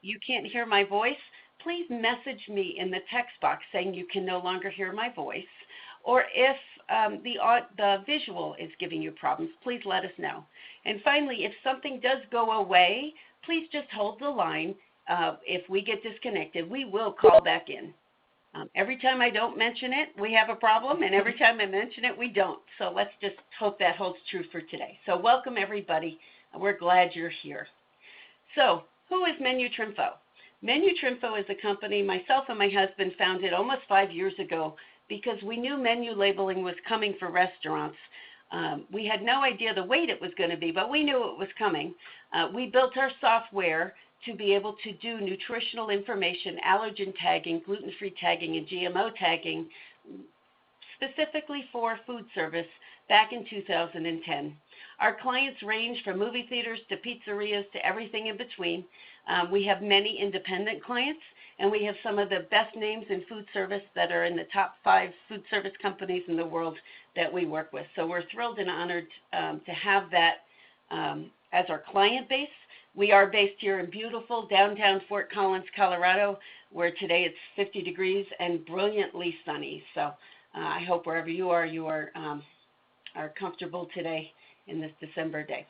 you can't hear my voice, please message me in the text box saying you can no longer hear my voice. Or if the visual is giving you problems, please let us know. And finally, if something does go away, please just hold the line. If we get disconnected, we will call back in. Every time I don't mention it, we have a problem, and every time I mention it, we don't. So let's just hope that holds true for today. So welcome, everybody. We're glad you're here. So who is MenuTrinfo? MenuTrinfo is a company myself and my husband founded almost 5 years ago because we knew menu labeling was coming for restaurants. We had no idea the weight it was going to be, but we knew it was coming. We built our software to be able to do nutritional information, allergen tagging, gluten-free tagging, and GMO tagging, specifically for food service back in 2010. Our clients range from movie theaters to pizzerias to everything in between. We have many independent clients, and we have some of the best names in food service that are in the top 5 food service companies in the world that we work with. So we're thrilled and honored to have that as our client base. We are based here in beautiful downtown Fort Collins, Colorado, where today it's 50 degrees and brilliantly sunny. So I hope wherever you are comfortable today in this December day.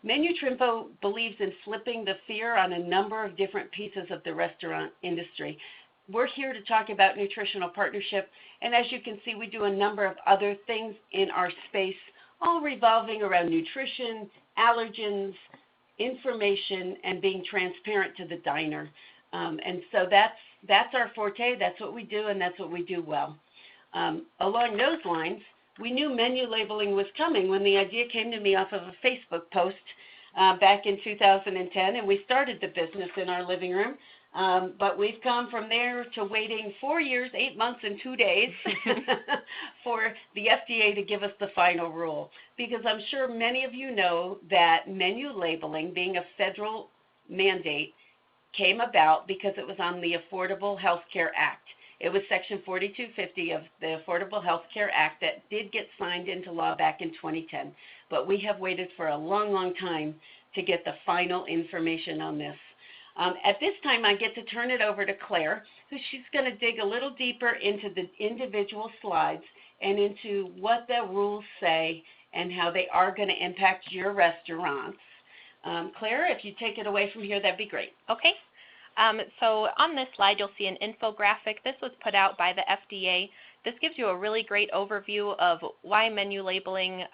MenuTrinfo believes in flipping the fear on a number of different pieces of the restaurant industry. We're here to talk about nutritional partnership, and as you can see, we do a number of other things in our space, all revolving around nutrition, allergens, information, and being transparent to the diner. And so that's our forte, that's what we do, and that's what we do well. Along those lines, we knew menu labeling was coming when the idea came to me off of a Facebook post back in 2010, and we started the business in our living room. But we've come from there to waiting 4 years, 8 months, and 2 days for the FDA to give us the final rule. Because I'm sure many of you know that menu labeling, being a federal mandate, came about because it was on the Affordable Health Care Act. It was Section 4250 of the Affordable Health Care Act that did get signed into law back in 2010. But we have waited for a long, long time to get the final information on this. At this time, I get to turn it over to Claire, who she's going to dig a little deeper into the individual slides and into what the rules say and how they are going to impact your restaurants. Claire, if you take it away from here, that'd be great. Okay. So on this slide, you'll see an infographic. This was put out by the FDA. This gives you a really great overview of why menu labeling,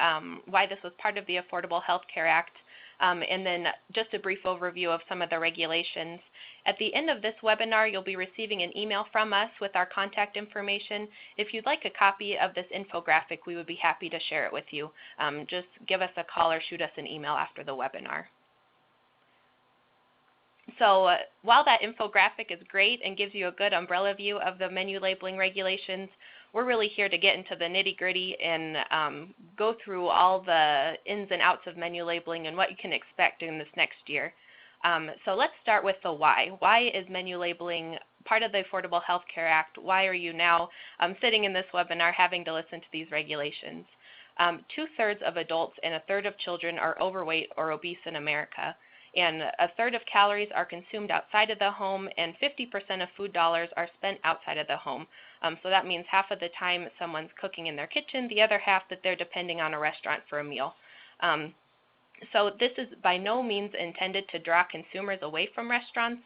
why this was part of the Affordable Health Care Act, and then just a brief overview of some of the regulations. At the end of this webinar, you'll be receiving an email from us with our contact information. If you'd like a copy of this infographic, we would be happy to share it with you. Just give us a call or shoot us an email after the webinar. So while that infographic is great and gives you a good umbrella view of the menu labeling regulations, we're really here to get into the nitty-gritty and go through all the ins and outs of menu labeling and what you can expect in this next year. So let's start with the why. Why is menu labeling part of the Affordable Health Care Act? Why are you now sitting in this webinar having to listen to these regulations? 2/3 of adults and 1/3 of children are overweight or obese in America. And 1/3 of calories are consumed outside of the home, and 50% of food dollars are spent outside of the home. So that means half of the time someone's cooking in their kitchen, the other half that they're depending on a restaurant for a meal. So this is by no means intended to draw consumers away from restaurants.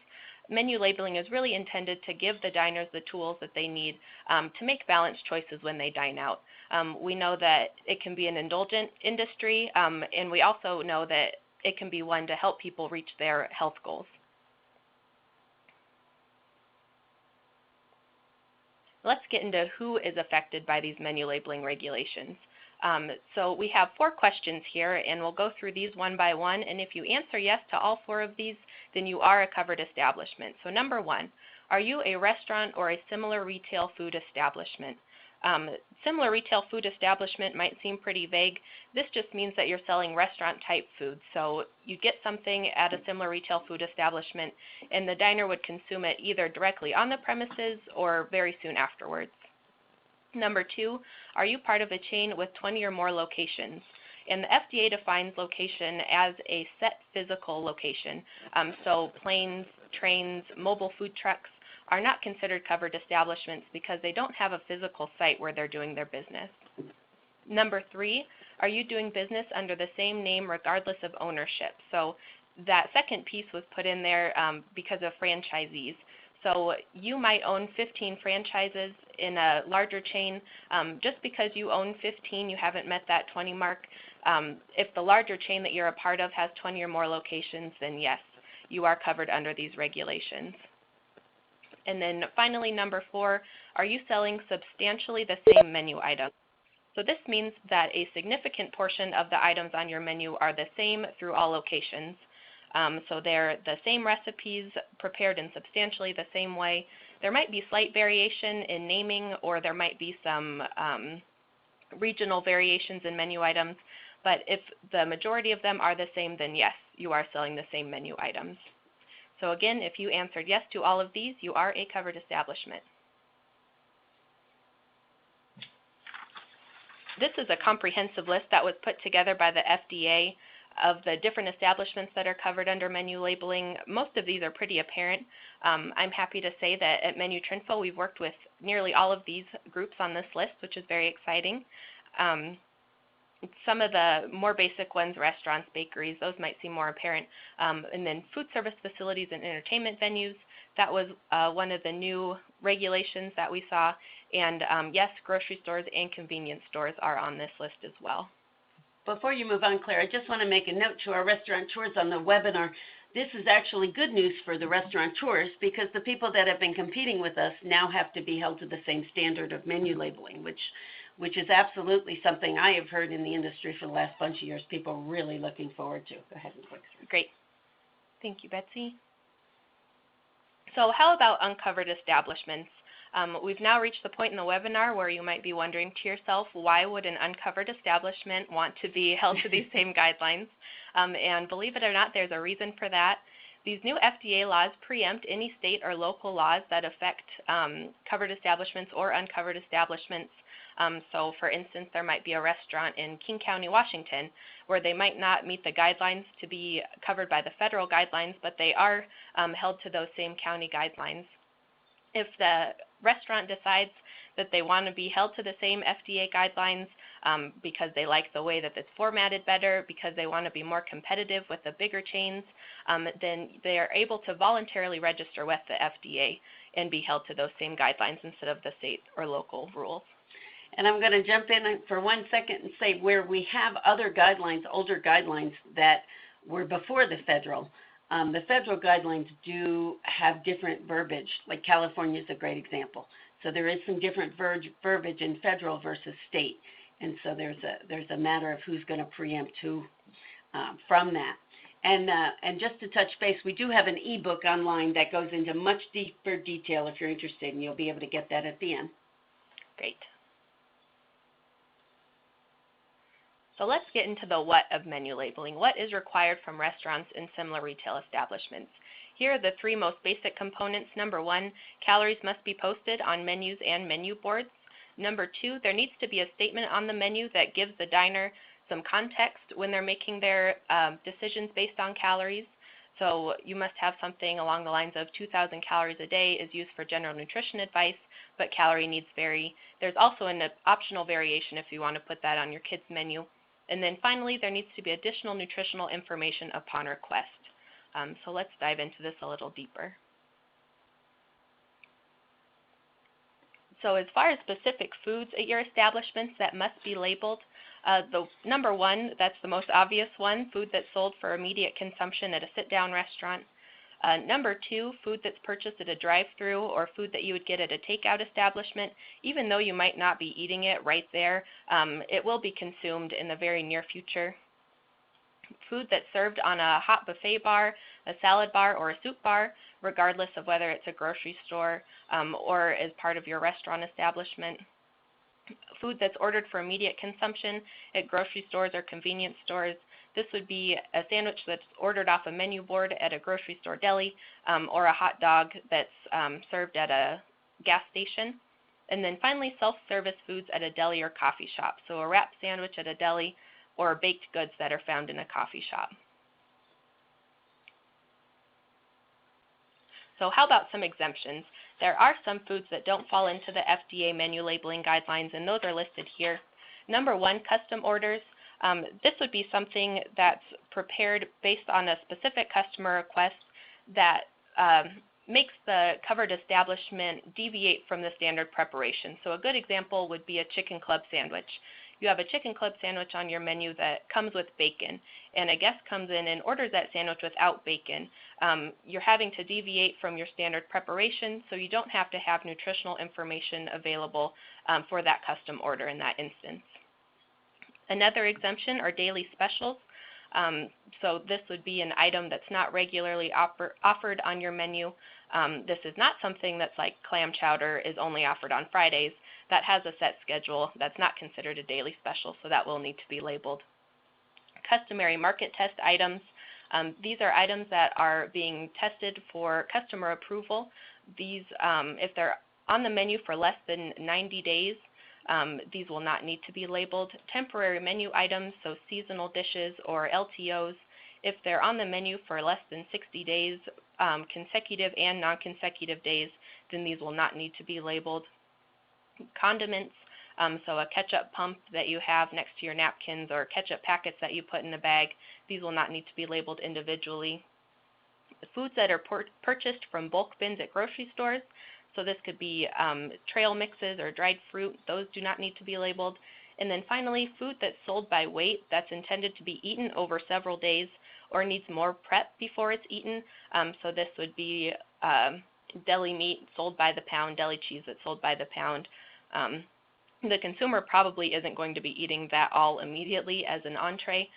Menu labeling is really intended to give the diners the tools that they need to make balanced choices when they dine out. We know that it can be an indulgent industry, and we also know that it can be one to help people reach their health goals. Let's get into who is affected by these menu labeling regulations. So we have 4 questions here, and we'll go through these one by one, and if you answer yes to all 4 of these, then you are a covered establishment. So number 1, are you a restaurant or a similar retail food establishment? Similar retail food establishment might seem pretty vague. This just means that you're selling restaurant type food. So you get something at a similar retail food establishment and the diner would consume it either directly on the premises or very soon afterwards. Number 2, are you part of a chain with 20 or more locations? And the FDA defines location as a set physical location. So planes, trains, mobile food trucks are not considered covered establishments because they don't have a physical site where they're doing their business. Number 3, are you doing business under the same name regardless of ownership? So that second piece was put in there because of franchisees. So you might own 15 franchises in a larger chain. Just because you own 15, you haven't met that 20 mark. If the larger chain that you're a part of has 20 or more locations, then yes, you are covered under these regulations. And then finally, number 4, are you selling substantially the same menu items? So this means that a significant portion of the items on your menu are the same through all locations. So they're the same recipes prepared in substantially the same way. There might be slight variation in naming, or there might be some regional variations in menu items, but if the majority of them are the same, then yes, you are selling the same menu items. So again, if you answered yes to all of these, you are a covered establishment. This is a comprehensive list that was put together by the FDA of the different establishments that are covered under menu labeling. Most of these are pretty apparent. I'm happy to say that at MenuTrinfo we've worked with nearly all of these groups on this list, which is very exciting. Some of the more basic ones, restaurants, bakeries, those might seem more apparent. And then food service facilities and entertainment venues, that was one of the new regulations that we saw. And yes, grocery stores and convenience stores are on this list as well. Before you move on, Claire, I just want to make a note to our restaurateurs on the webinar. This is actually good news for the restaurateurs because the people that have been competing with us now have to be held to the same standard of menu labeling, which is absolutely something I have heard in the industry for the last bunch of years. People are really looking forward to. Go ahead and click through. Great. Thank you, Betsy. So how about uncovered establishments? We've now reached the point in the webinar where you might be wondering to yourself, why would an uncovered establishment want to be held to these same guidelines? And believe it or not, there's a reason for that. These new FDA laws preempt any state or local laws that affect covered establishments or uncovered establishments. So for instance, there might be a restaurant in King County, Washington, where they might not meet the guidelines to be covered by the federal guidelines, but they are held to those same county guidelines. If the restaurant decides that they want to be held to the same FDA guidelines because they like the way that it's formatted better, because they want to be more competitive with the bigger chains, then they are able to voluntarily register with the FDA and be held to those same guidelines instead of the state or local rules. And I'm going to jump in for 1 second and say where we have other guidelines, older guidelines that were before the federal guidelines do have different verbiage, like California is a great example. So there is some different verbiage in federal versus state. And so there's a matter of who's going to preempt who from that. And just to touch base, we do have an ebook online that goes into much deeper detail if you're interested, and you'll be able to get that at the end. Great. So let's get into the what of menu labeling. What is required from restaurants and similar retail establishments? Here are the 3 most basic components. Number 1, calories must be posted on menus and menu boards. Number 2, there needs to be a statement on the menu that gives the diner some context when they're making their decisions based on calories. So you must have something along the lines of 2,000 calories a day is used for general nutrition advice, but calorie needs vary. There's also an optional variation if you want to put that on your kids' menu. And then finally, there needs to be additional nutritional information upon request. So let's dive into this a little deeper. So as far as specific foods at your establishments that must be labeled, the number 1, that's the most obvious one, food that's sold for immediate consumption at a sit-down restaurant. Number 2, food that's purchased at a drive-through or food that you would get at a takeout establishment. Even though you might not be eating it right there, it will be consumed in the very near future. Food that's served on a hot buffet bar, a salad bar, or a soup bar, regardless of whether it's a grocery store or as part of your restaurant establishment. Food that's ordered for immediate consumption at grocery stores or convenience stores. This would be a sandwich that's ordered off a menu board at a grocery store deli or a hot dog that's served at a gas station. And then finally, self-service foods at a deli or coffee shop. So a wrap sandwich at a deli or baked goods that are found in a coffee shop. So how about some exemptions? There are some foods that don't fall into the FDA menu labeling guidelines, and those are listed here. Number one, custom orders. This would be something that's prepared based on a specific customer request that makes the covered establishment deviate from the standard preparation. So a good example would be a chicken club sandwich. You have a chicken club sandwich on your menu that comes with bacon, and a guest comes in and orders that sandwich without bacon. You're having to deviate from your standard preparation, so you don't have to have nutritional information available for that custom order in that instance. Another exemption are daily specials. So this would be an item that's not regularly offered on your menu. This is not something that's like clam chowder is only offered on Fridays. That has a set schedule. That's not considered a daily special, so that will need to be labeled. Customary market test items. These are items that are being tested for customer approval. These, if they're on the menu for less than 90 days, these will not need to be labeled. Temporary menu items, so seasonal dishes or LTOs, if they're on the menu for less than 60 days, consecutive and non-consecutive days, then these will not need to be labeled. Condiments, so a ketchup pump that you have next to your napkins or ketchup packets that you put in a bag, these will not need to be labeled individually. The foods that are purchased from bulk bins at grocery stores, so this could be trail mixes or dried fruit, those do not need to be labeled. And then finally, food that's sold by weight that's intended to be eaten over several days or needs more prep before it's eaten. So this would be deli meat sold by the pound, deli cheese that's sold by the pound. The consumer probably isn't going to be eating that all immediately as an entree,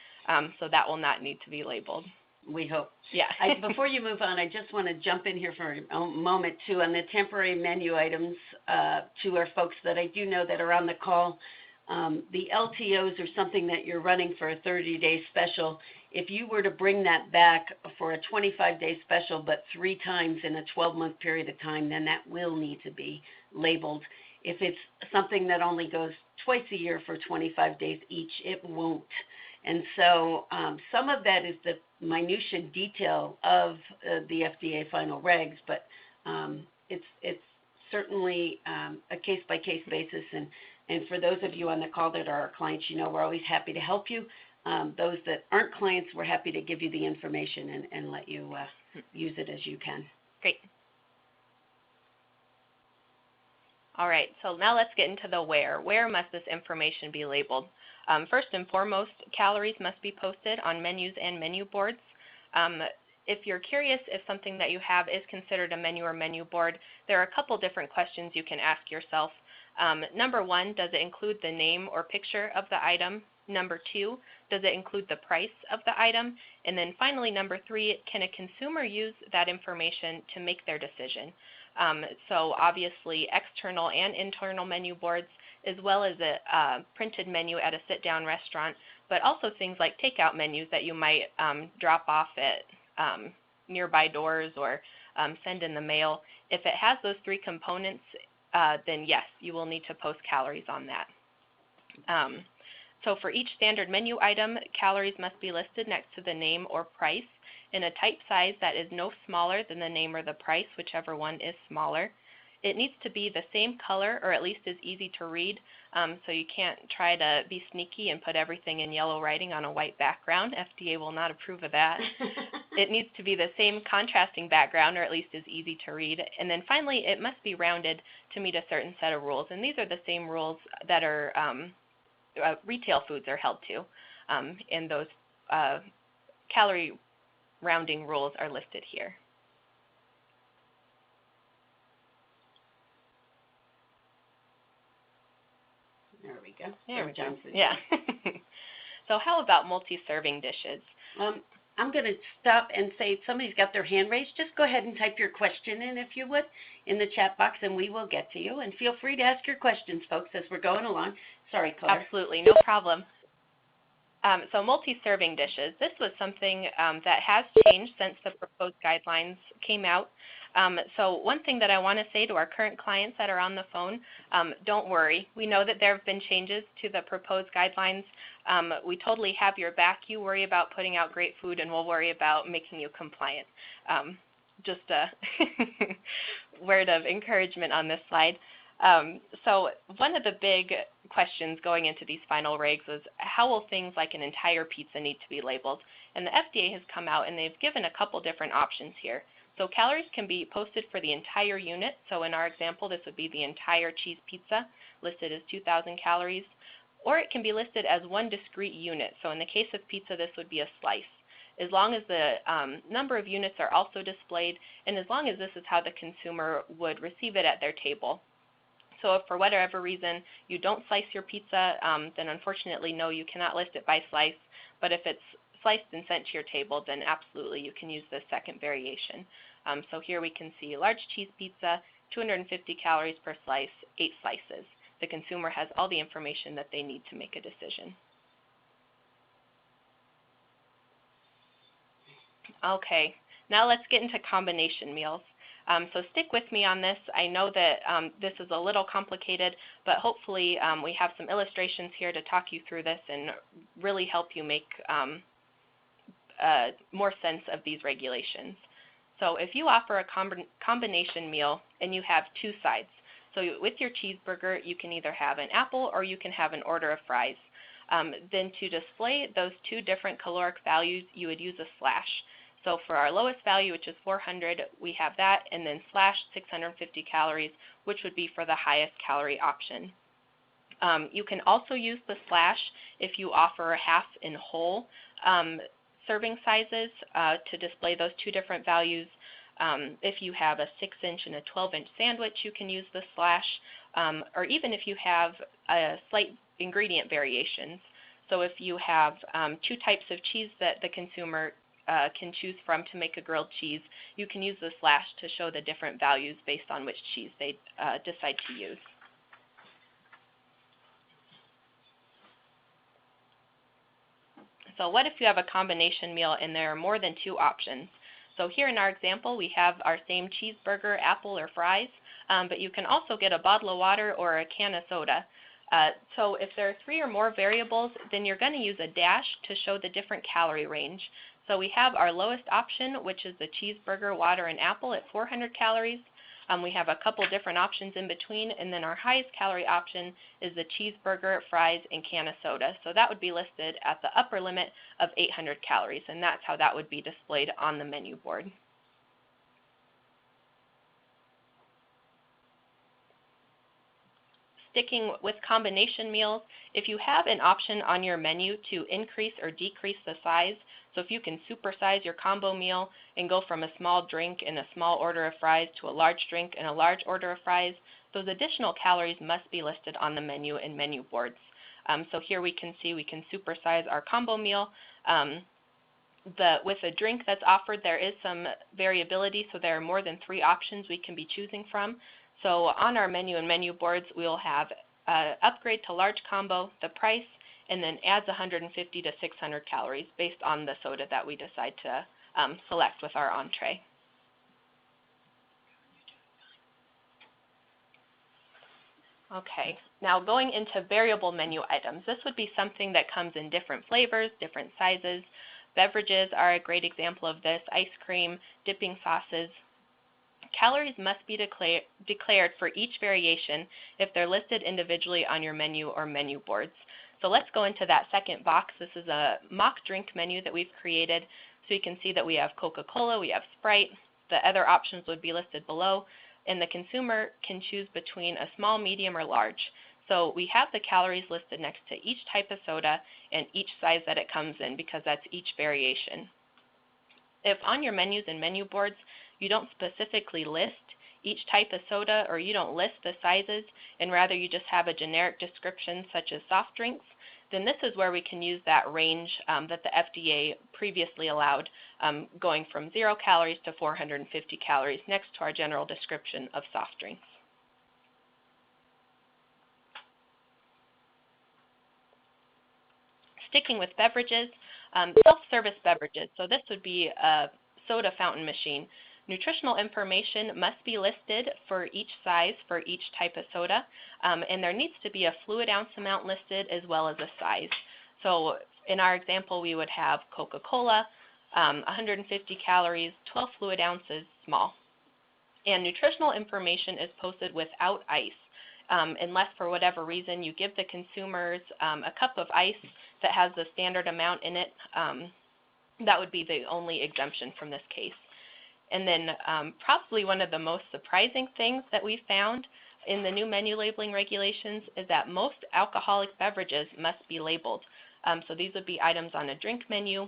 so that will not need to be labeled. We hope. Yeah. Before you move on, I just want to jump in here for a moment, too, on the temporary menu items to our folks that I do know that are on the call. The LTOs are something that you're running for a 30-day special. If you were to bring that back for a 25-day special, but 3 times in a 12-month period of time, then that will need to be labeled. If it's something that only goes twice a year for 25 days each, it won't. And so some of that is the minutia detail of the FDA final regs, but it's certainly a case-by-case basis. And for those of you on the call that are our clients, you know we're always happy to help you. Those that aren't clients, we're happy to give you the information and let you use it as you can. Great. All right, so now let's get into the where. Where must this information be labeled? First and foremost, calories must be posted on menus and menu boards. If you're curious if something that you have is considered a menu or menu board, there are a couple different questions you can ask yourself. Number 1, does it include the name or picture of the item? Number 2, does it include the price of the item? And then finally, number 3, can a consumer use that information to make their decision? So obviously external and internal menu boards, as well as a printed menu at a sit-down restaurant, but also things like takeout menus that you might drop off at nearby doors or send in the mail. If it has those 3 components, then yes, you will need to post calories on that. So for each standard menu item, calories must be listed next to the name or price in a type size that is no smaller than the name or the price, whichever one is smaller. It needs to be the same color or at least as easy to read, so you can't try to be sneaky and put everything in yellow writing on a white background. FDA will not approve of that. It needs to be the same contrasting background or at least as easy to read. And then finally, it must be rounded to meet a certain set of rules. And these are the same rules that are retail foods are held to, and those calorie rounding rules are listed here. There we go. There we go. Yeah. So how about multi-serving dishes? I'm going to stop and say somebody's got their hand raised. Just go ahead and type your question in, if you would, in the chat box, and we will get to you. And feel free to ask your questions, folks, as we're going along. Sorry, Claire. Absolutely, no problem. So multi-serving dishes, this was something that has changed since the proposed guidelines came out. So one thing that I want to say to our current clients that are on the phone, don't worry. We know that there have been changes to the proposed guidelines. We totally have your back. You worry about putting out great food, and we'll worry about making you compliant. Just a word of encouragement on this slide. So one of the big questions going into these final regs is, how will things like an entire pizza need to be labeled? And the FDA has come out and they've given a couple different options here. So calories can be posted for the entire unit. So in our example, this would be the entire cheese pizza listed as 2,000 calories. Or it can be listed as one discrete unit. So in the case of pizza, this would be a slice. As long as the number of units are also displayed, and as long as this is how the consumer would receive it at their table. So if for whatever reason you don't slice your pizza, then unfortunately, no, you cannot list it by slice. But if it's sliced and sent to your table, then absolutely you can use the second variation. So here we can see large cheese pizza, 250 calories per slice, 8 slices. The consumer has all the information that they need to make a decision. Okay, now let's get into combination meals. So stick with me on this. I know that this is a little complicated, but hopefully we have some illustrations here to talk you through this and really help you make more sense of these regulations. So if you offer a combination meal and you have 2 sides, so with your cheeseburger, you can either have an apple or you can have an order of fries. Then to display those 2 different caloric values, you would use a slash. So for our lowest value, which is 400, we have that, and then slash 650 calories, which would be for the highest calorie option. You can also use the slash if you offer half and whole serving sizes to display those 2 different values. If you have a 6-inch and a 12-inch sandwich, you can use the slash, or even if you have slight ingredient variations. So if you have 2 types of cheese that the consumer can choose from to make a grilled cheese, you can use the slash to show the different values based on which cheese they decide to use. So what if you have a combination meal and there are more than 2 options? So here in our example, we have our same cheeseburger, apple, or fries, but you can also get a bottle of water or a can of soda. So if there are 3 or more variables, then you're going to use a dash to show the different calorie range. So we have our lowest option, which is the cheeseburger, water, and apple at 400 calories. We have a couple different options in between, and then our highest calorie option is the cheeseburger, fries, and can of soda. So that would be listed at the upper limit of 800 calories, and that's how that would be displayed on the menu board. Sticking with combination meals, if you have an option on your menu to increase or decrease the size, so if you can supersize your combo meal and go from a small drink and a small order of fries to a large drink and a large order of fries, those additional calories must be listed on the menu and menu boards. So here we can see we can supersize our combo meal. With a drink that's offered, there is some variability, so there are more than 3 options we can be choosing from. So on our menu and menu boards, we'll have upgrade to large combo, the price, and then adds 150 to 600 calories based on the soda that we decide to select with our entree. Okay, now going into variable menu items. This would be something that comes in different flavors, different sizes. Beverages are a great example of this, ice cream, dipping sauces. Calories must be declared for each variation if they're listed individually on your menu or menu boards. So let's go into that second box. This is a mock drink menu that we've created. So you can see that we have Coca-Cola, we have Sprite. The other options would be listed below, and the consumer can choose between a small, medium, or large. So we have the calories listed next to each type of soda and each size that it comes in, because that's each variation. If on your menus and menu boards you don't specifically list each type of soda, or you don't list the sizes, and rather you just have a generic description such as soft drinks, then this is where we can use that range that the FDA previously allowed, going from 0 calories to 450 calories next to our general description of soft drinks. Sticking with beverages, self-service beverages. So this would be a soda fountain machine. Nutritional information must be listed for each size, for each type of soda, and there needs to be a fluid ounce amount listed as well as a size. So in our example, we would have Coca-Cola, 150 calories, 12 fluid ounces, small. And nutritional information is posted without ice, unless for whatever reason you give the consumers a cup of ice that has the standard amount in it. That would be the only exemption from this case. And then probably one of the most surprising things that we found in the new menu labeling regulations is that most alcoholic beverages must be labeled. So these would be items on a drink menu,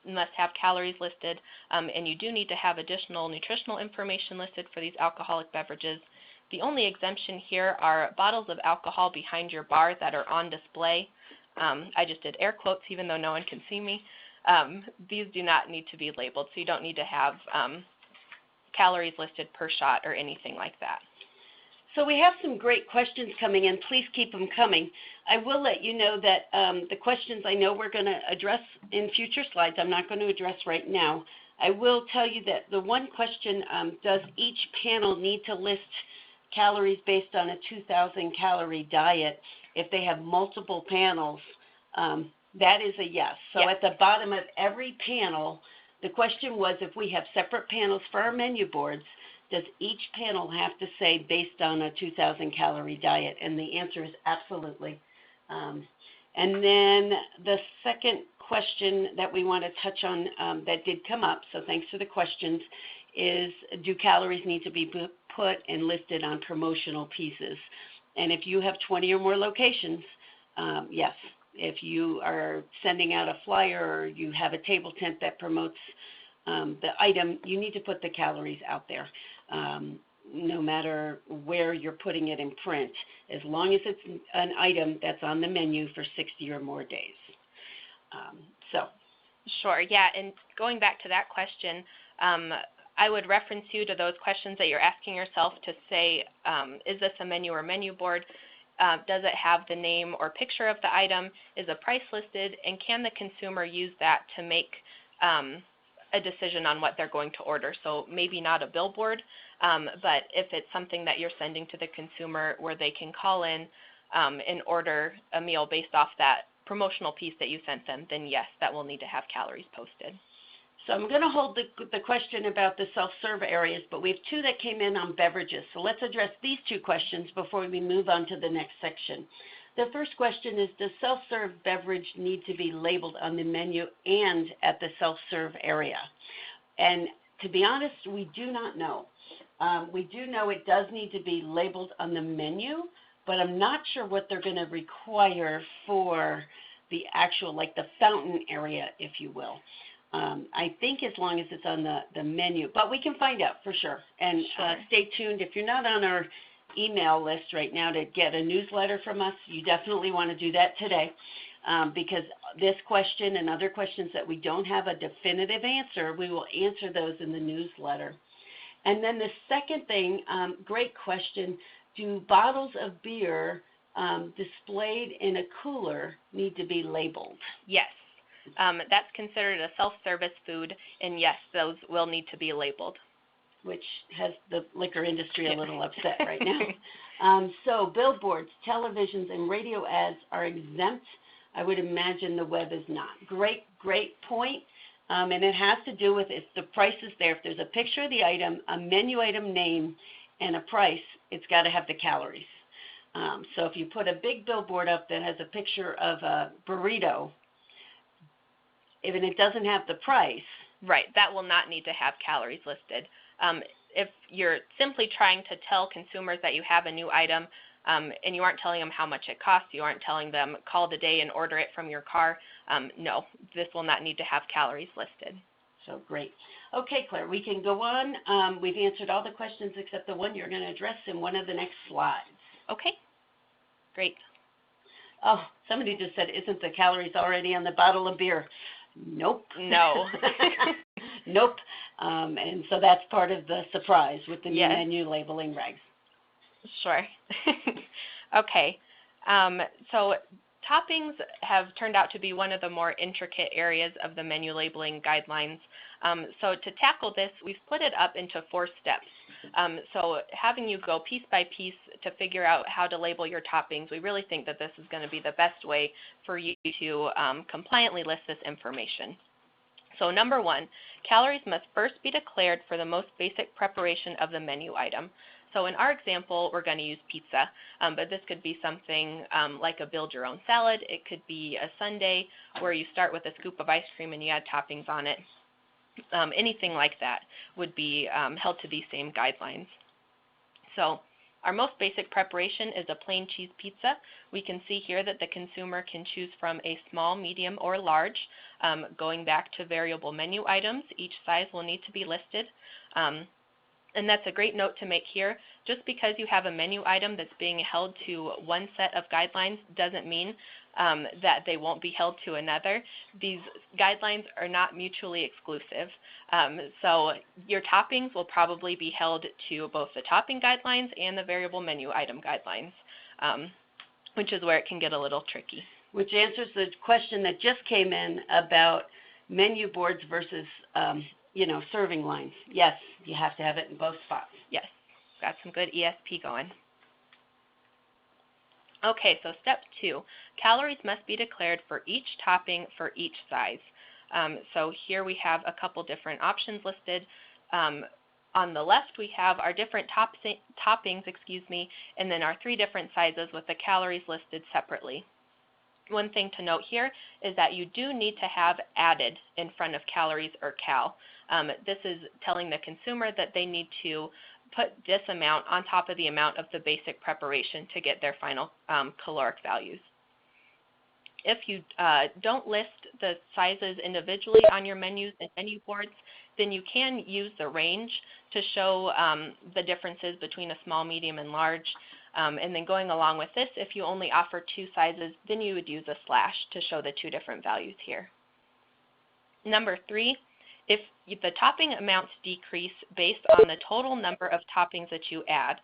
must have calories listed, and you do need to have additional nutritional information listed for these alcoholic beverages. The only exemption here are bottles of alcohol behind your bar that are on display. I just did air quotes even though no one can see me. These do not need to be labeled, so you don't need to have calories listed per shot or anything like that. So we have some great questions coming in. Please keep them coming. I will let you know that the questions I know we're going to address in future slides, I'm not going to address right now. I will tell you that the one question, does each panel need to list calories based on a 2,000 calorie diet if they have multiple panels? That is a yes. So yes. At the bottom of every panel, the question was if we have separate panels for our menu boards, does each panel have to say based on a 2,000 calorie diet? And the answer is absolutely. And then the second question that we want to touch on that did come up, so thanks for the questions, is do calories need to be put and listed on promotional pieces? And if you have 20 or more locations, yes. If you are sending out a flyer or you have a table tent that promotes the item, you need to put the calories out there, no matter where you're putting it in print, as long as it's an item that's on the menu for 60 or more days. Sure, yeah, and going back to that question, I would reference you to those questions that you're asking yourself to say, is this a menu or menu board? Does it have the name or picture of the item? Is a price listed? And can the consumer use that to make a decision on what they're going to order? So maybe not a billboard, but if it's something that you're sending to the consumer where they can call in and order a meal based off that promotional piece that you sent them, then yes, that will need to have calories posted. So I'm going to hold the question about the self-serve areas, but we have two that came in on beverages. So let's address these two questions before we move on to the next section. The first question is, does self-serve beverage need to be labeled on the menu and at the self-serve area? And to be honest, we do not know. We do know it does need to be labeled on the menu, but I'm not sure what they're going to require for the actual, like the fountain area, if you will. I think as long as it's on the menu, but we can find out for sure. And sure. Stay tuned. If you're not on our email list right now to get a newsletter from us, you definitely want to do that today, because this question and other questions that we don't have a definitive answer, we will answer those in the newsletter. And then the second thing, great question, do bottles of beer displayed in a cooler need to be labeled? Yes. That's considered a self-service food, and yes, those will need to be labeled. Which has the liquor industry a little upset right now. So billboards, televisions, and radio ads are exempt. I would imagine the web is not. Great point. And it has to do with if the price is there. If there's a picture of the item, a menu item name, and a price, it's got to have the calories. So if you put a big billboard up that has a picture of a burrito, even it doesn't have the price. Right, that will not need to have calories listed. If you're simply trying to tell consumers that you have a new item and you aren't telling them how much it costs, you aren't telling them call the day and order it from your car, no, this will not need to have calories listed. So great. Okay, Claire, we can go on. We've answered all the questions except the one you're going to address in one of the next slides. Okay, great. Oh, somebody just said, isn't the calories already on the bottle of beer? Nope. No. Nope. And so that's part of the surprise with the new yes. menu labeling regs. Sure. Okay. So toppings have turned out to be one of the more intricate areas of the menu labeling guidelines. So to tackle this, we've split it up into 4 steps. So having you go piece by piece to figure out how to label your toppings, we really think that this is going to be the best way for you to compliantly list this information. So number 1, calories must first be declared for the most basic preparation of the menu item. So in our example, we're going to use pizza, but this could be something like a build-your-own salad. It could be a sundae where you start with a scoop of ice cream and you add toppings on it. Anything like that would be held to these same guidelines. So our most basic preparation is a plain cheese pizza. We can see here that the consumer can choose from a small, medium, or large. Going back to variable menu items, each size will need to be listed. And that's a great note to make here. Just because you have a menu item that's being held to one set of guidelines doesn't mean that they won't be held to another. These guidelines are not mutually exclusive. So your toppings will probably be held to both the topping guidelines and the variable menu item guidelines, which is where it can get a little tricky. Which answers the question that just came in about menu boards versus serving lines. Yes, you have to have it in both spots. Yes, got some good ESP going. Okay, so step 2, calories must be declared for each topping for each size. So here we have a couple different options listed. On the left, we have our different toppings, and then our 3 different sizes with the calories listed separately. One thing to note here is that you do need to have added in front of calories or cal. This is telling the consumer that they need to put this amount on top of the amount of the basic preparation to get their final caloric values. If you don't list the sizes individually on your menus and menu boards, then you can use the range to show the differences between a small, medium, and large. And then going along with this, if you only offer 2 sizes, then you would use a slash to show the 2 different values here. Number 3, if the topping amounts decrease based on the total number of toppings that you add.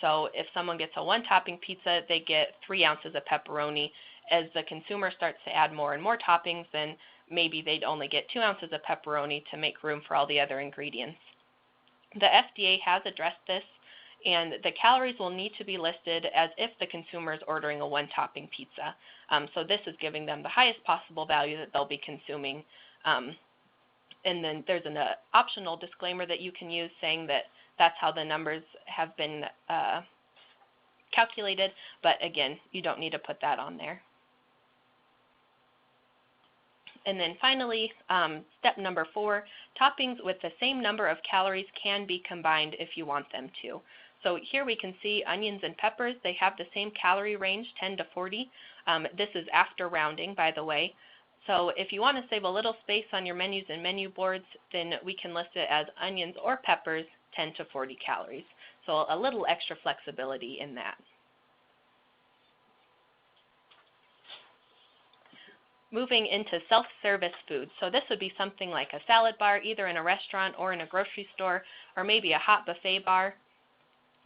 So if someone gets a 1-topping pizza, they get 3 ounces of pepperoni. As the consumer starts to add more and more toppings, then maybe they'd only get 2 ounces of pepperoni to make room for all the other ingredients. The FDA has addressed this, and the calories will need to be listed as if the consumer is ordering a 1-topping pizza. So this is giving them the highest possible value that they'll be consuming. And then there's an optional disclaimer that you can use saying that that's how the numbers have been calculated, but again, you don't need to put that on there. And then finally, step number 4, toppings with the same number of calories can be combined if you want them to. So here we can see onions and peppers, they have the same calorie range, 10 to 40. This is after rounding, by the way. So if you want to save a little space on your menus and menu boards, then we can list it as onions or peppers, 10 to 40 calories. So a little extra flexibility in that. Moving into self-service foods. So this would be something like a salad bar, either in a restaurant or in a grocery store, or maybe a hot buffet bar.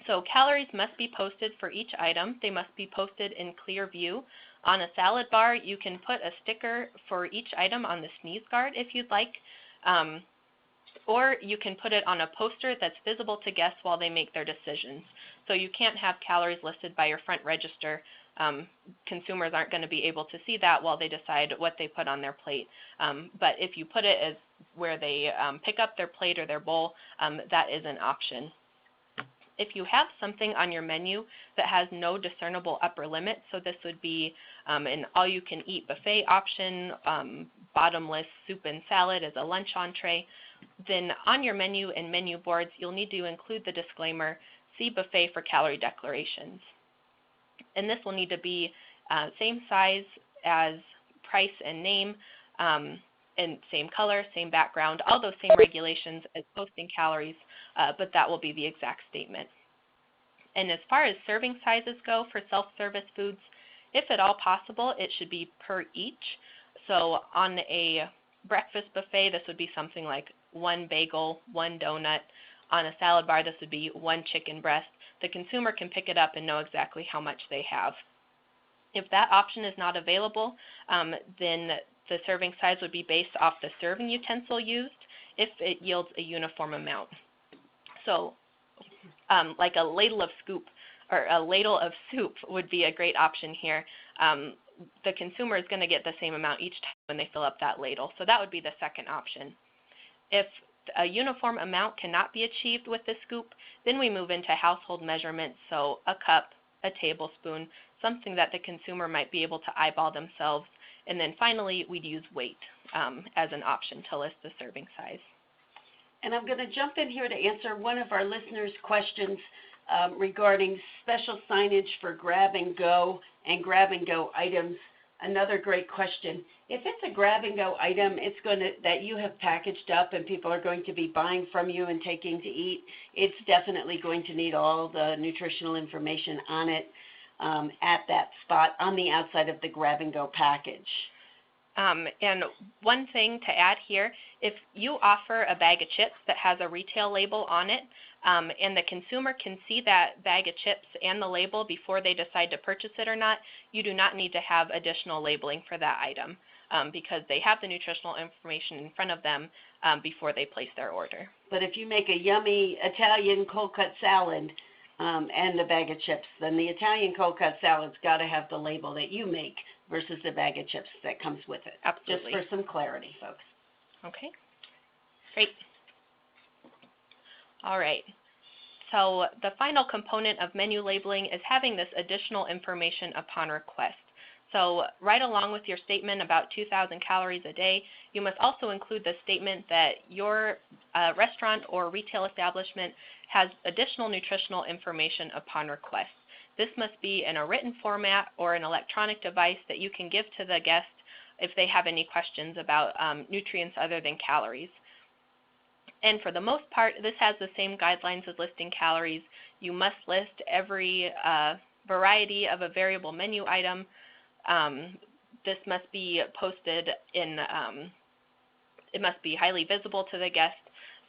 So calories must be posted for each item. They must be posted in clear view. On a salad bar, you can put a sticker for each item on the sneeze guard if you'd like, or you can put it on a poster that's visible to guests while they make their decisions. So you can't have calories listed by your front register. Consumers aren't going to be able to see that while they decide what they put on their plate. But if you put it as where they pick up their plate or their bowl, that is an option. If you have something on your menu that has no discernible upper limit, so this would be an all-you-can-eat buffet option, bottomless soup and salad as a lunch entree, then on your menu and menu boards, you'll need to include the disclaimer, see buffet for calorie declarations. And this will need to be same size as price and name, and same color, same background, all those same regulations as posting calories, but that will be the exact statement. And as far as serving sizes go for self-service foods, if at all possible, it should be per each. So on a breakfast buffet, this would be something like 1 bagel, 1 donut. On a salad bar, this would be 1 chicken breast. The consumer can pick it up and know exactly how much they have. If that option is not available, then the serving size would be based off the serving utensil used. if it yields a uniform amount. So like a ladle of soup would be a great option here. The consumer is going to get the same amount each time when they fill up that ladle. So that would be the second option. If a uniform amount cannot be achieved with the scoop, then we move into household measurements, so a cup, a tablespoon, something that the consumer might be able to eyeball themselves. And then finally, we'd use weight as an option to list the serving size. And I'm going to jump in here to answer one of our listeners' questions regarding special signage for grab-and-go items. Another great question. If it's a grab-and-go item that you have packaged up and people are going to be buying from you and taking to eat, it's definitely going to need all the nutritional information on it at that spot on the outside of the grab-and-go package. And one thing to add here, if you offer a bag of chips that has a retail label on it, and the consumer can see that bag of chips and the label before they decide to purchase it or not, you do not need to have additional labeling for that item because they have the nutritional information in front of them before they place their order. But if you make a yummy Italian cold-cut salad and a bag of chips, then the Italian cold-cut salad's got to have the label that you make versus the bag of chips that comes with it. Absolutely. Just for some clarity, folks. Okay, great. All right, so the final component of menu labeling is having this additional information upon request. So right along with your statement about 2,000 calories a day, you must also include the statement that your restaurant or retail establishment has additional nutritional information upon request. This must be in a written format or an electronic device that you can give to the guest if they have any questions about nutrients other than calories. And for the most part, this has the same guidelines as listing calories. You must list every variety of a variable menu item. This must be posted it must be highly visible to the guest,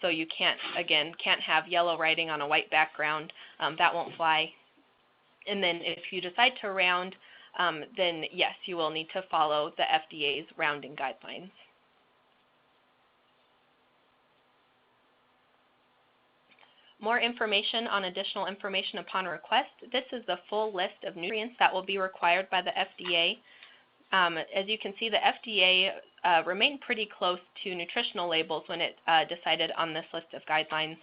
so you can't have yellow writing on a white background. That won't fly. And then if you decide to round, then yes, you will need to follow the FDA's rounding guidelines. More information on additional information upon request. This is the full list of nutrients that will be required by the FDA. As you can see, the FDA remained pretty close to nutritional labels when it decided on this list of guidelines.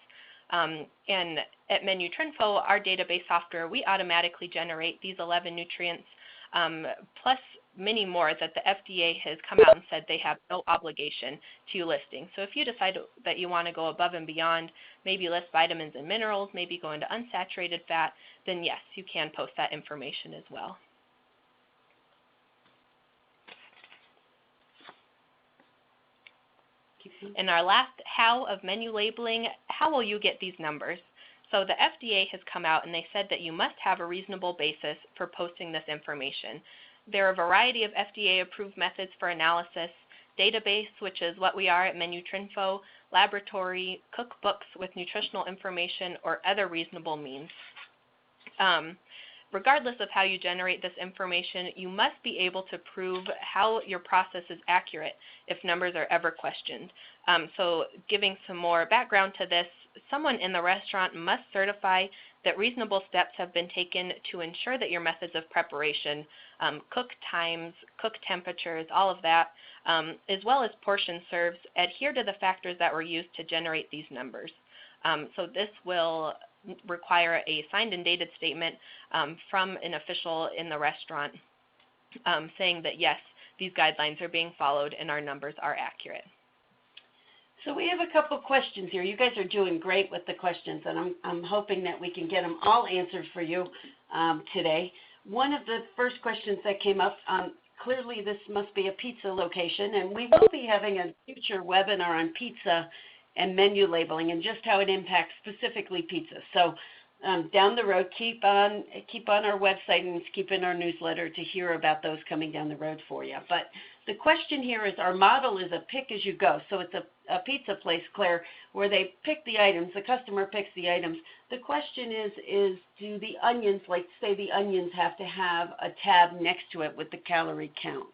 And at MenuTrinfo, our database software, we automatically generate these 11 nutrients, plus many more that the FDA has come out and said they have no obligation to listing. So if you decide that you want to go above and beyond, maybe list vitamins and minerals, maybe go into unsaturated fat, then yes, you can post that information as well. And our last how of menu labeling, how will you get these numbers? So the FDA has come out and they said that you must have a reasonable basis for posting this information. There are a variety of FDA-approved methods for analysis: database, which is what we are at MenuTrinfo, laboratory, cookbooks with nutritional information, or other reasonable means. Regardless of how you generate this information, you must be able to prove how your process is accurate if numbers are ever questioned. So giving some more background to this, someone in the restaurant must certify that reasonable steps have been taken to ensure that your methods of preparation, cook times, cook temperatures, all of that, as well as portion serves, adhere to the factors that were used to generate these numbers. So this will require a signed and dated statement from an official in the restaurant saying that yes, these guidelines are being followed and our numbers are accurate. So we have a couple questions here. You guys are doing great with the questions, and I'm hoping that we can get them all answered for you today. One of the first questions that came up, clearly this must be a pizza location, and we will be having a future webinar on pizza and menu labeling and just how it impacts specifically pizza. So down the road, keep on our website and keep in our newsletter to hear about those coming down the road for you. But the question here is, our model is a pick as you go. So it's a pizza place, Claire, where they pick the items, the customer picks the items. The question is do the onions, like say the onions have to have a tab next to it with the calorie count?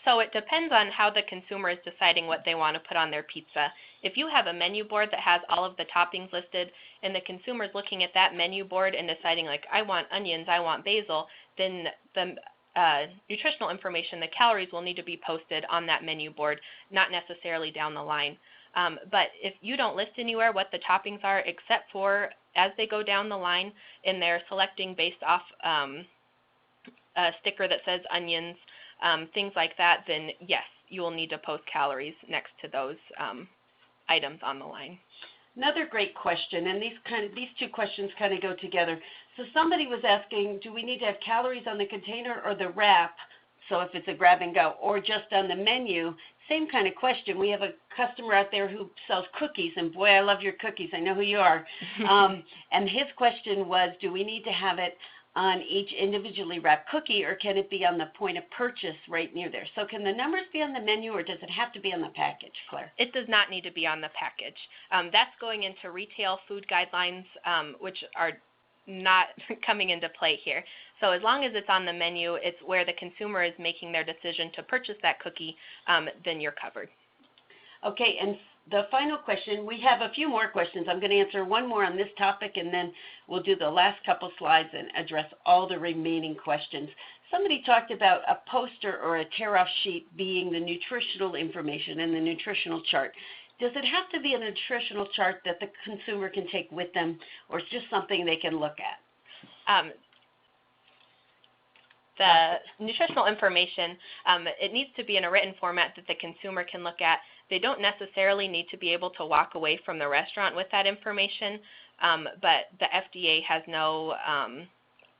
So it depends on how the consumer is deciding what they want to put on their pizza. If you have a menu board that has all of the toppings listed and the consumer's looking at that menu board and deciding like, I want onions, I want basil, then the nutritional information, the calories will need to be posted on that menu board, not necessarily down the line. But if you don't list anywhere what the toppings are except for as they go down the line and they're selecting based off a sticker that says onions, things like that, then yes, you will need to post calories next to those items on the line. Another great question, and these two questions kind of go together. So somebody was asking, do we need to have calories on the container or the wrap, so if it's a grab and go, or just on the menu? Same kind of question. We have a customer out there who sells cookies, and boy, I love your cookies. I know who you are. And his question was, do we need to have it on each individually wrapped cookie, or can it be on the point of purchase right near there? So can the numbers be on the menu, or does it have to be on the package, Claire? It does not need to be on the package. That's going into retail food guidelines, which are not coming into play here. So as long as it's on the menu, it's where the consumer is making their decision to purchase that cookie, then you're covered. Okay, and the final question, we have a few more questions. I'm going to answer one more on this topic, and then we'll do the last couple slides and address all the remaining questions. Somebody talked about a poster or a tear-off sheet being the nutritional information in the nutritional chart. Does it have to be a nutritional chart that the consumer can take with them, or it's just something they can look at? The nutritional information, it needs to be in a written format that the consumer can look at. They don't necessarily need to be able to walk away from the restaurant with that information, but the FDA has no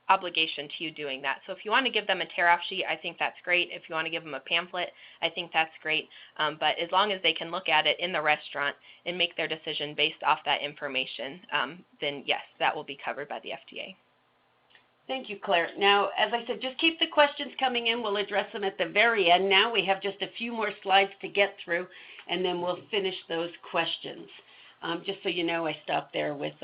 obligation to you doing that. So if you want to give them a tear-off sheet, I think that's great. If you want to give them a pamphlet, I think that's great. But as long as they can look at it in the restaurant and make their decision based off that information, then yes, that will be covered by the FDA. Thank you, Claire. Now, as I said, just keep the questions coming in. We'll address them at the very end. Now we have just a few more slides to get through, and then we'll finish those questions. Just so you know, I stopped there with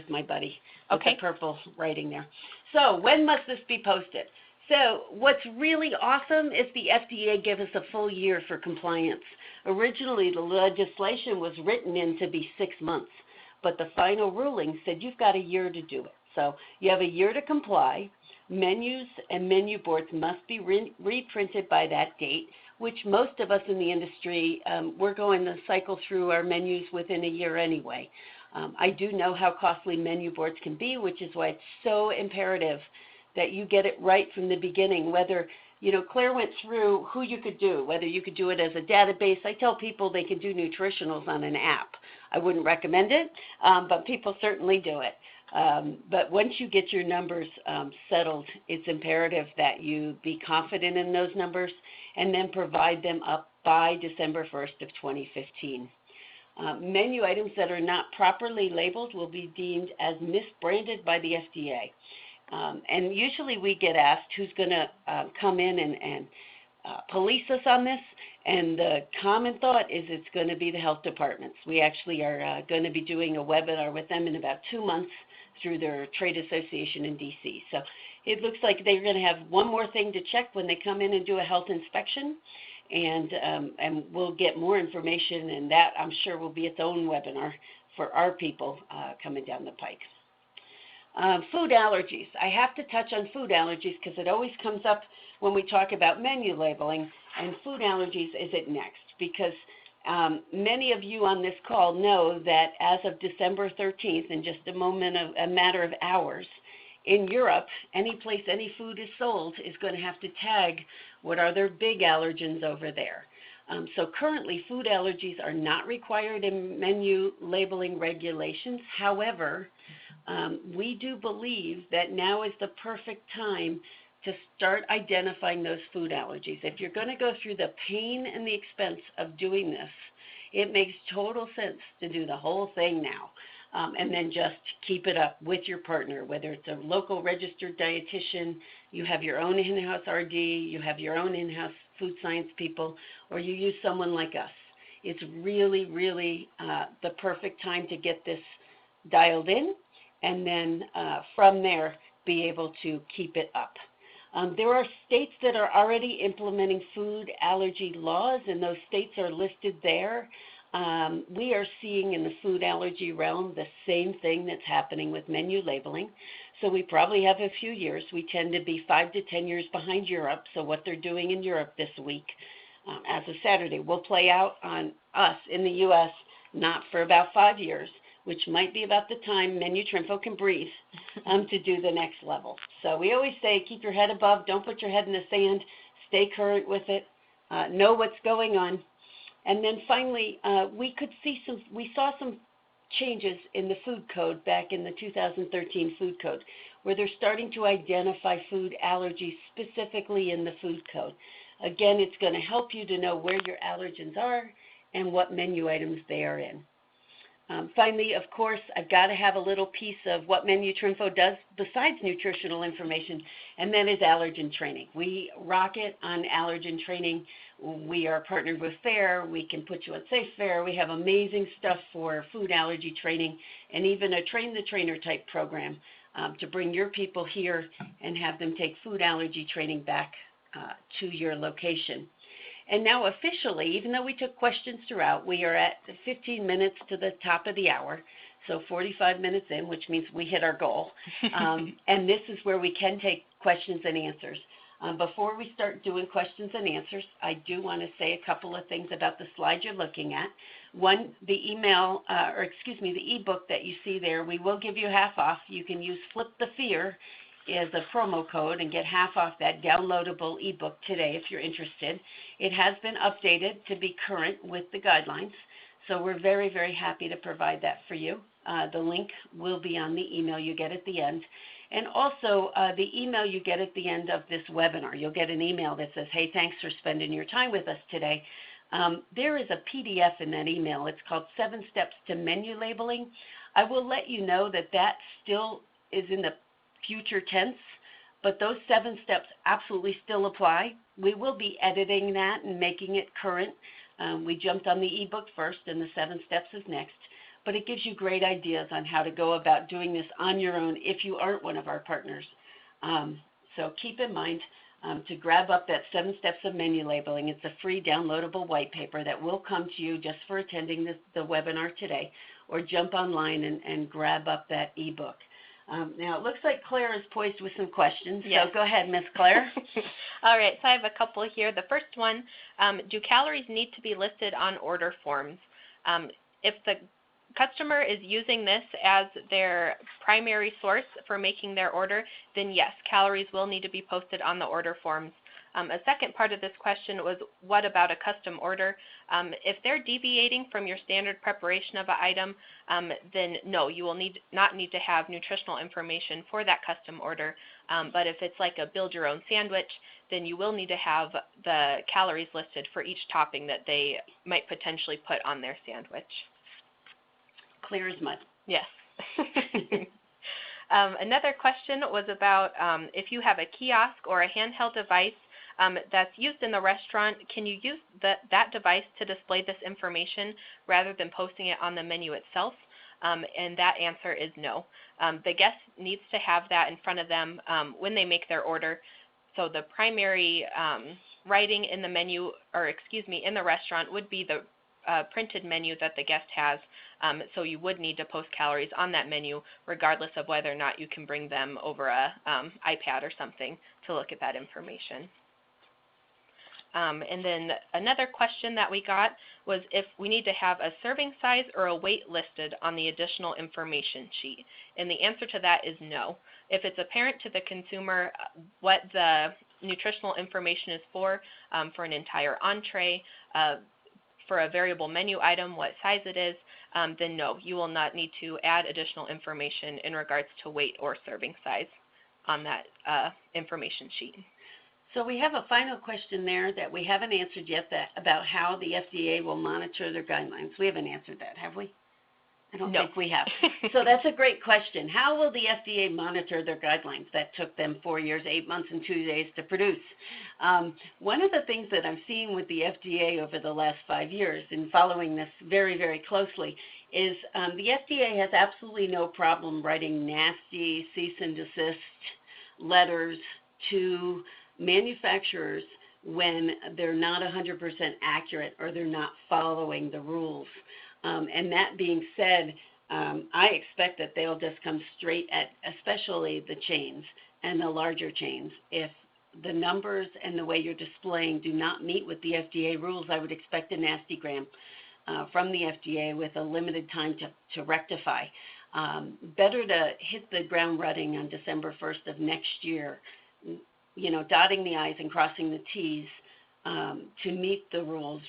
my buddy with the purple writing there. So when must this be posted? So what's really awesome is the FDA gave us a full year for compliance. Originally, the legislation was written in to be 6 months, but the final ruling said you've got a year to do it. So you have a year to comply. Menus and menu boards must be reprinted by that date, which most of us in the industry, we're going to cycle through our menus within a year anyway. I do know how costly menu boards can be, which is why it's so imperative that you get it right from the beginning, whether, you know, Claire went through who you could do, whether you could do it as a database. I tell people they can do nutritionals on an app. I wouldn't recommend it, but people certainly do it. But once you get your numbers settled, it's imperative that you be confident in those numbers and then provide them up by December 1st of 2015. Menu items that are not properly labeled will be deemed as misbranded by the FDA. And usually we get asked who's going to come in and police us on this, and the common thought is it's going to be the health departments. We actually are going to be doing a webinar with them in about 2 months through their trade association in DC. So it looks like they're going to have one more thing to check when they come in and do a health inspection, and we'll get more information, and that I'm sure will be its own webinar for our people coming down the pike. Food allergies. I have to touch on food allergies because it always comes up when we talk about menu labeling, and food allergies is it next, because many of you on this call know that as of December 13th, in just a matter of hours, in Europe, any place any food is sold is going to have to tag what are their big allergens over there. So currently, food allergies are not required in menu labeling regulations. However, we do believe that now is the perfect time to start identifying those food allergies. If you're going to go through the pain and the expense of doing this, it makes total sense to do the whole thing now. And then just keep it up with your partner, whether it's a local registered dietitian, you have your own in-house RD, you have your own in-house food science people, or you use someone like us. It's really, really the perfect time to get this dialed in, and then from there be able to keep it up. There are states that are already implementing food allergy laws, and those states are listed there. we are seeing in the food allergy realm the same thing that's happening with menu labeling. So we probably have a few years. We tend to be 5 to 10 years behind Europe. So what they're doing in Europe this week, as of Saturday, will play out on us in the U.S. not for about 5 years, which might be about the time MenuTrinfo can breathe to do the next level. So we always say, keep your head above, don't put your head in the sand, stay current with it, know what's going on. And then finally, we saw some changes in the food code back in the 2013 food code, where they're starting to identify food allergies specifically in the food code. Again, it's going to help you to know where your allergens are and what menu items they are in. Finally, of course, I've got to have a little piece of what MenuTrinfo does besides nutritional information, and that is allergen training. We rock it on allergen training. We are partnered with FAIR. We can put you on Safe FAIR. We have amazing stuff for food allergy training and even a train the trainer type program to bring your people here and have them take food allergy training back to your location. And now officially, even though we took questions throughout, we are at 15 minutes to the top of the hour, so 45 minutes in, which means we hit our goal. And this is where we can take questions and answers. Before we start doing questions and answers, I do want to say a couple of things about the slide you're looking at. One, the ebook that you see there, we will give you half off. You can use Flip the Fear as a promo code and get half off that downloadable ebook today if you're interested. It has been updated to be current with the guidelines, so we're very, very happy to provide that for you. The link will be on the email you get at the end. And also, the email you get at the end of this webinar, you'll get an email that says, hey, thanks for spending your time with us today. There is a PDF in that email. It's called 7 Steps to Menu Labeling. I will let you know that that still is in the future tense, but those 7 steps absolutely still apply. We will be editing that and making it current. We jumped on the ebook first, and the 7 steps is next. But it gives you great ideas on how to go about doing this on your own if you aren't one of our partners. So keep in mind to grab up that 7 steps of menu labeling. It's a free downloadable white paper that will come to you just for attending the webinar today, or jump online and grab up that ebook. Now, it looks like Claire is poised with some questions, Yes. So go ahead, Miss Claire. All right, so I have a couple here. The first one, do calories need to be listed on order forms? If the customer is using this as their primary source for making their order, then yes, calories will need to be posted on the order forms. A second part of this question was, what about a custom order? If they're deviating from your standard preparation of an item, then no, you will not need to have nutritional information for that custom order. But if it's like a build your own sandwich, then you will need to have the calories listed for each topping that they might potentially put on their sandwich. Clear as mud. Yes. Another question was about if you have a kiosk or a handheld device that's used in the restaurant, can you use that device to display this information rather than posting it on the menu itself? And that answer is no. The guest needs to have that in front of them when they make their order. So the primary writing in the menu, in the restaurant would be the printed menu that the guest has. So you would need to post calories on that menu regardless of whether or not you can bring them over a iPad or something to look at that information. And then another question that we got was if we need to have a serving size or a weight listed on the additional information sheet. And the answer to that is no. If it's apparent to the consumer what the nutritional information is for an entire entree, for a variable menu item, what size it is, then no, you will not need to add additional information in regards to weight or serving size on that information sheet. So we have a final question there that we haven't answered yet about how the FDA will monitor their guidelines. We haven't answered that, have we? I don't think we have. So that's a great question. How will the FDA monitor their guidelines that took them 4 years, 8 months, and 2 days to produce? One of the things that I'm seeing with the FDA over the last 5 years in following this very, very closely is the FDA has absolutely no problem writing nasty cease and desist letters to manufacturers when they're not 100% accurate or they're not following the rules. And that being said, I expect that they'll just come straight at, especially the chains and the larger chains. If the numbers and the way you're displaying do not meet with the FDA rules, I would expect a nastygram from the FDA with a limited time to rectify. Better to hit the ground running on December 1st of next year, dotting the I's and crossing the T's to meet the rules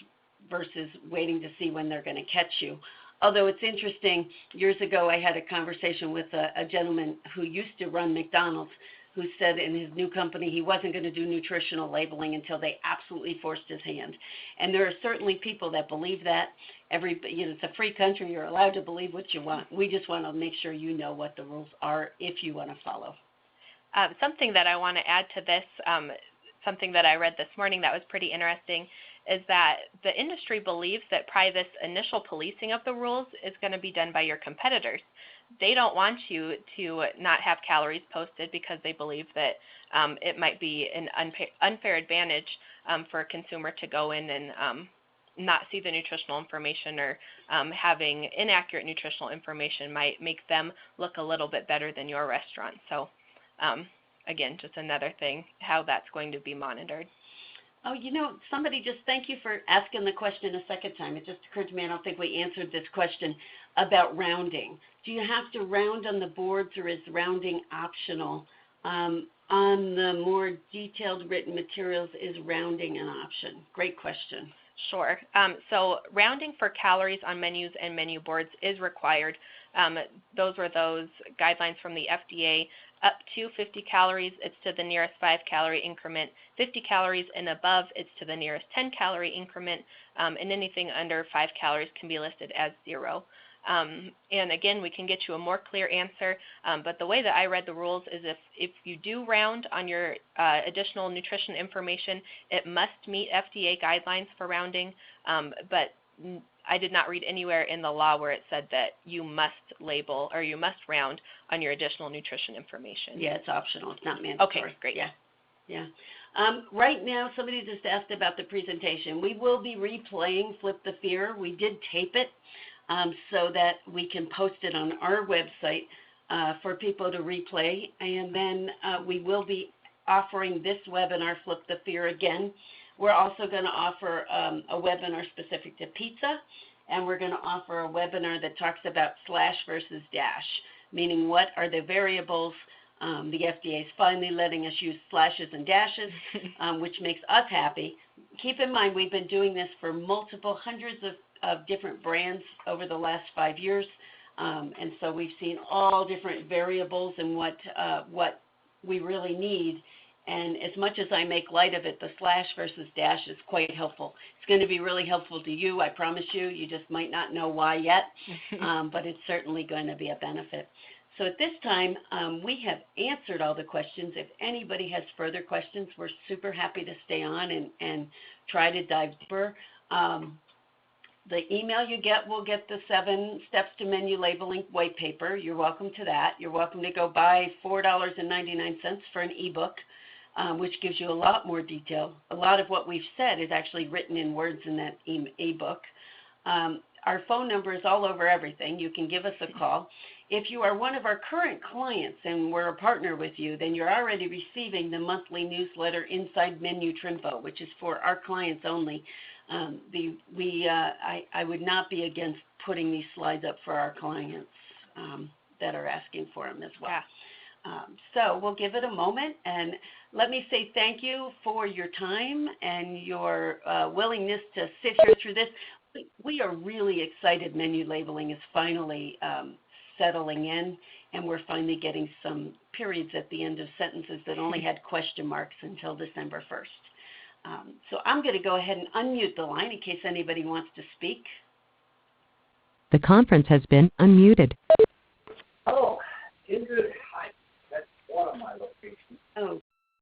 versus waiting to see when they're going to catch you. Although it's interesting, years ago I had a conversation with a gentleman who used to run McDonald's, who said in his new company he wasn't going to do nutritional labeling until they absolutely forced his hand. And there are certainly people that believe that. It's a free country. You're allowed to believe what you want. We just want to make sure you know what the rules are if you want to follow. Something that I want to add to this, something that I read this morning that was pretty interesting, is that the industry believes that probably this initial policing of the rules is going to be done by your competitors. They don't want you to not have calories posted because they believe that it might be an unfair advantage for a consumer to go in and not see the nutritional information, or having inaccurate nutritional information might make them look a little bit better than your restaurant. So again, just another thing, how that's going to be monitored. Oh, somebody just, thank you for asking the question a second time. It just occurred to me, I don't think we answered this question about rounding. Do you have to round on the boards, or is rounding optional? On the more detailed written materials, is rounding an option? Great question. Sure. So rounding for calories on menus and menu boards is required. Those were those guidelines from the FDA. Up to 50 calories, it's to the nearest 5-calorie increment. 50 calories and above, it's to the nearest 10-calorie increment. And anything under 5 calories can be listed as 0. And again, we can get you a more clear answer, but the way that I read the rules is if you do round on your additional nutrition information, it must meet FDA guidelines for rounding, but I did not read anywhere in the law where it said that you must label or you must round on your additional nutrition information. Yeah, it's optional. It's not mandatory. Okay, great. Yeah. Right now, somebody just asked about the presentation. We will be replaying Flip the Fear. We did tape it so that we can post it on our website for people to replay. And then we will be offering this webinar, Flip the Fear, again. We're also going to offer a webinar specific to pizza, and we're going to offer a webinar that talks about slash versus dash, meaning what are the variables. The FDA is finally letting us use slashes and dashes, which makes us happy. Keep in mind, we've been doing this for multiple hundreds of different brands over the last 5 years, and so we've seen all different variables and what we really need. And as much as I make light of it, the slash versus dash is quite helpful. It's going to be really helpful to you, I promise you. You just might not know why yet, but it's certainly going to be a benefit. So at this time, we have answered all the questions. If anybody has further questions, we're super happy to stay on and try to dive deeper. The email you get will get the 7 Steps to Menu Labeling white paper. You're welcome to that. You're welcome to go buy $4.99 for an ebook, which gives you a lot more detail. A lot of what we've said is actually written in words in that ebook. Our phone number is all over everything. You can give us a call. If you are one of our current clients and we're a partner with you, then you're already receiving the monthly newsletter Inside MenuTrinfo, which is for our clients only. I would not be against putting these slides up for our clients that are asking for them as well. Yeah. So we'll give it a moment, and let me say thank you for your time and your willingness to sit here through this. We are really excited menu labeling is finally settling in, and we're finally getting some periods at the end of sentences that only had question marks until December 1st. So I'm going to go ahead and unmute the line in case anybody wants to speak. The conference has been unmuted.